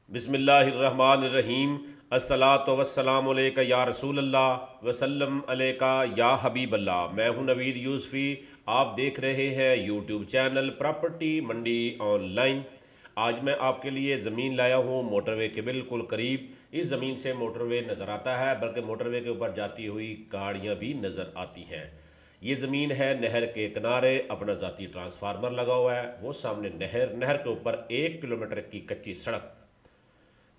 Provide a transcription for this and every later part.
बिस्मिल्लाहिर्रहमानिर्रहीम। अस्सलातु वस्सलामु अलैका या रसूल अल्लाह वसल्लम अलैका या हबीब अल्लाह। मैं हूं नवीद यूसफ़ी। आप देख रहे हैं यूट्यूब चैनल प्रॉपर्टी मंडी ऑनलाइन। आज मैं आपके लिए ज़मीन लाया हूं मोटरवे के बिल्कुल करीब। इस ज़मीन से मोटरवे नज़र आता है, बल्कि मोटरवे के ऊपर जाती हुई गाड़ियां भी नज़र आती हैं। ये ज़मीन है नहर के किनारे, अपना ज़ाती ट्रांसफार्मर लगा हुआ है, वो सामने नहर, नहर के ऊपर 1 किलोमीटर की कच्ची सड़क।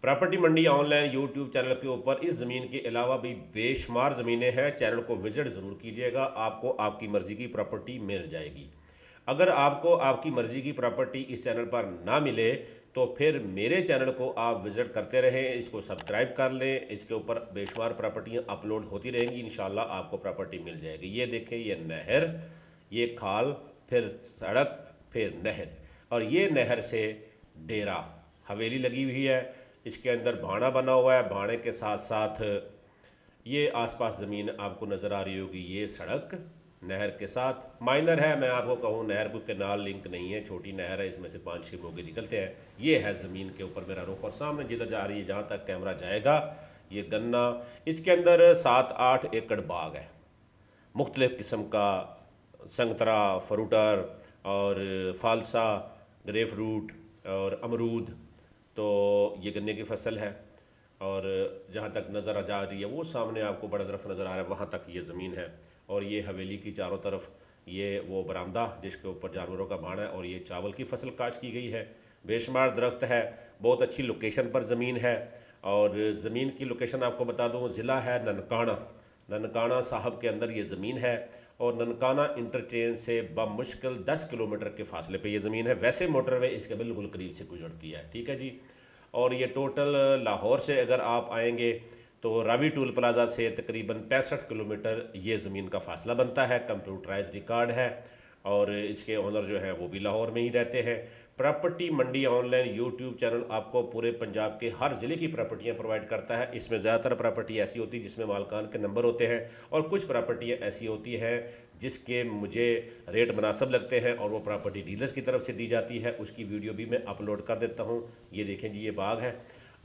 प्रॉपर्टी मंडी ऑनलाइन यूट्यूब चैनल के ऊपर इस ज़मीन के अलावा भी बेशुमार ज़मीनें हैं। चैनल को विज़िट ज़रूर कीजिएगा, आपको आपकी मर्ज़ी की प्रॉपर्टी मिल जाएगी। अगर आपको आपकी मर्ज़ी की प्रॉपर्टी इस चैनल पर ना मिले तो फिर मेरे चैनल को आप विज़िट करते रहें, इसको सब्सक्राइब कर लें। इसके ऊपर बेशुमार प्रॉपर्टियाँ अपलोड होती रहेंगी, इंशाल्लाह आपको प्रॉपर्टी मिल जाएगी। ये देखें, ये नहर, ये खाल, फिर सड़क, फिर नहर, और ये नहर से डेरा हवेली लगी हुई है। इसके अंदर भाड़ा बना हुआ है, भाड़े के साथ साथ ये आसपास ज़मीन आपको नज़र आ रही होगी। ये सड़क नहर के साथ माइनर है, मैं आपको कहूँ नहर कोई केनाल लिंक नहीं है, छोटी नहर है, इसमें से 5-6 मोगे निकलते हैं। ये है ज़मीन के ऊपर मेरा रुख, और सामने जिधर जा रही है, जहाँ तक कैमरा जाएगा, ये गन्ना। इसके अंदर 7-8 एकड़ बाग है, मुख्तलिफ़ किस्म का संतरा, फ्रूटर और फालसा, ग्रे फ्रूट और अमरूद। तो ये गन्ने की फसल है, और जहाँ तक नज़र जा रही है वो सामने आपको बड़ा दरख्त नज़र आ रहा है, वहाँ तक ये ज़मीन है। और ये हवेली की चारों तरफ ये वो बरामदा जिसके ऊपर जानवरों का भाड़ा है, और ये चावल की फसल काश्त की गई है। बेशुमार दरख्त है, बहुत अच्छी लोकेशन पर ज़मीन है। और ज़मीन की लोकेशन आपको बता दूँ, ज़िला है ननकाना। ननकाना साहब के अंदर ये ज़मीन है, और ननकाना इंटरचेंज से बमुश्किल 10 किलोमीटर के फासले पे ये ज़मीन है। वैसे मोटरवे इसके बिल्कुल करीब से गुजरती है, ठीक है जी। और ये टोटल लाहौर से अगर आप आएंगे तो रावी टूल प्लाज़ा से तकरीबन 65 किलोमीटर ये ज़मीन का फासला बनता है। कंप्यूटराइज रिकॉर्ड है, और इसके ओनर जो है वो भी लाहौर में ही रहते हैं। प्रॉपर्टी मंडी ऑनलाइन यूट्यूब चैनल आपको पूरे पंजाब के हर ज़िले की प्रॉपर्टियां प्रोवाइड करता है। इसमें ज़्यादातर प्रॉपर्टी ऐसी होती है जिसमें मालकान के नंबर होते हैं, और कुछ प्रॉपर्टियां ऐसी होती हैं जिसके मुझे रेट मुनासिब लगते हैं और वो प्रॉपर्टी डीलर्स की तरफ से दी जाती है। उसकी वीडियो भी मैं अपलोड कर देता हूँ। ये देखें जी, ये बाग है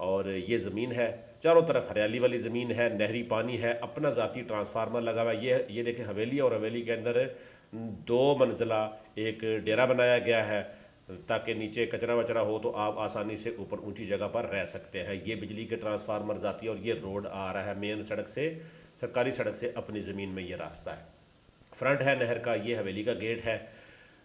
और ये ज़मीन है, चारों तरफ हरियाली वाली ज़मीन है, नहरी पानी है, अपना ज़ाती ट्रांसफार्मर लगा हुआ है। ये देखें हवेली, और हवेली के अंदर 2 मंजिला एक डेरा बनाया गया है, ताकि नीचे कचरा वचरा हो तो आप आसानी से ऊपर ऊंची जगह पर रह सकते हैं। ये बिजली के ट्रांसफार्मर जाती है, और ये रोड आ रहा है मेन सड़क से, सरकारी सड़क से अपनी ज़मीन में ये रास्ता है। फ्रंट है नहर का, ये हवेली का गेट है।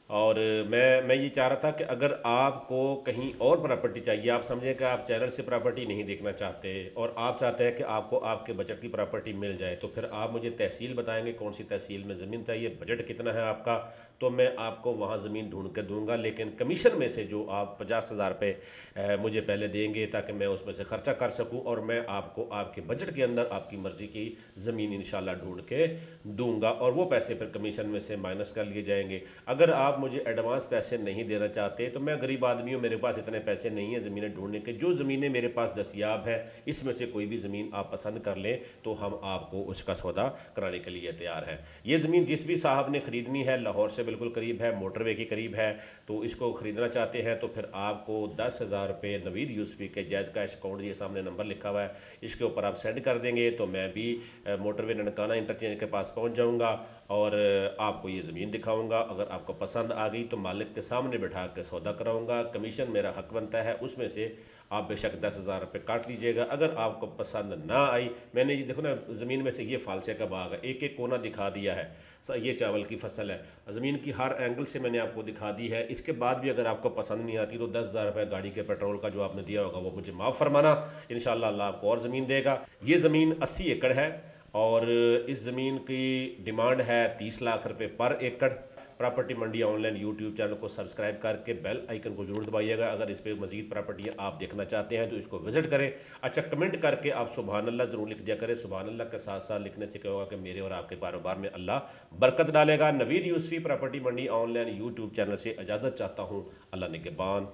और मैं ये चाह रहा था कि अगर आपको कहीं और प्रॉपर्टी चाहिए, आप समझें कि आप चैनल से प्रॉपर्टी नहीं देखना चाहते और आप चाहते हैं कि आपको आपके बजट की प्रॉपर्टी मिल जाए, तो फिर आप मुझे तहसील बताएंगे कौन सी तहसील में ज़मीन चाहिए, बजट कितना है आपका, तो मैं आपको वहाँ ज़मीन ढूंढ कर दूंगा। लेकिन कमीशन में से जो आप 50,000 रुपये मुझे पहले देंगे, ताकि मैं उसमें से ख़र्चा कर सकूँ, और मैं आपको आपके बजट के अंदर आपकी मर्ज़ी की ज़मीन इंशाल्लाह ढूंढ के दूंगा, और वो पैसे फिर कमीशन में से माइनस कर लिए जाएंगे। अगर आप मुझे एडवांस पैसे नहीं देना चाहते, तो मैं गरीब आदमी हूँ, मेरे पास इतने पैसे नहीं है ज़मीनें ढूंढने के। जो ज़मीनें मेरे पास दस्तियाब है, इसमें से कोई भी ज़मीन आप पसंद कर लें तो हम आपको उसका सौदा कराने के लिए तैयार हैं। ये ज़मीन जिस भी साहब ने ख़रीदनी है, लाहौर से बिल्कुल करीब है, मोटरवे के करीब है, तो इसको ख़रीदना चाहते हैं तो फिर आपको 10,000 रुपये नवीद यूसफ़ी के जायज़ कैश अकाउंट, ये सामने नंबर लिखा हुआ है, इसके ऊपर आप सेंड कर देंगे तो मैं भी मोटरवे ननकाना इंटरचेंज के पास पहुँच जाऊँगा और आपको ये ज़मीन दिखाऊँगा। अगर आपको पसंद आ गई तो मालिक के सामने बैठा के सौदा कराऊंगा, कमीशन मेरा हक बनता है, उसमें से आप बेशक 10,000 रुपये काट लीजिएगा। अगर आपको पसंद ना आई, मैंने ये देखो ना, ज़मीन में से ये फालसे का बाग है, एक एक कोना दिखा दिया है, ये चावल की फसल है, ज़मीन की हर एंगल से मैंने आपको दिखा दी है। इसके बाद भी अगर आपको पसंद नहीं आती तो 10,000 रुपये गाड़ी के पेट्रोल का जो आपने दिया होगा वो मुझे माफ़ फरमाना, इंशाल्लाह अल्लाह आपको और ज़मीन देगा। ये ज़मीन 80 एकड़ है, और इस ज़मीन की डिमांड है 30 लाख रुपये पर एकड़। प्रॉपर्टी मंडी ऑनलाइन यूट्यूब चैनल को सब्सक्राइब करके बेल आइकन को जरूर दबाइएगा। अगर इस पर मजीद प्रॉपर्टियाँ आप देखना चाहते हैं तो इसको विजिट करें। अच्छा, कमेंट करके आप सुभान अल्लाह ज़रूर लिख दिया करें। सुभान अल्लाह के साथ साथ लिखने से क्या होगा कि मेरे और आपके कारोबार में अल्लाह बरकत डालेगा। नवीद यूसफ़ी प्रॉपर्टी मंडी ऑनलाइन यूट्यूब चैनल से इजाज़त चाहता हूँ। अल्लाह निगहबान।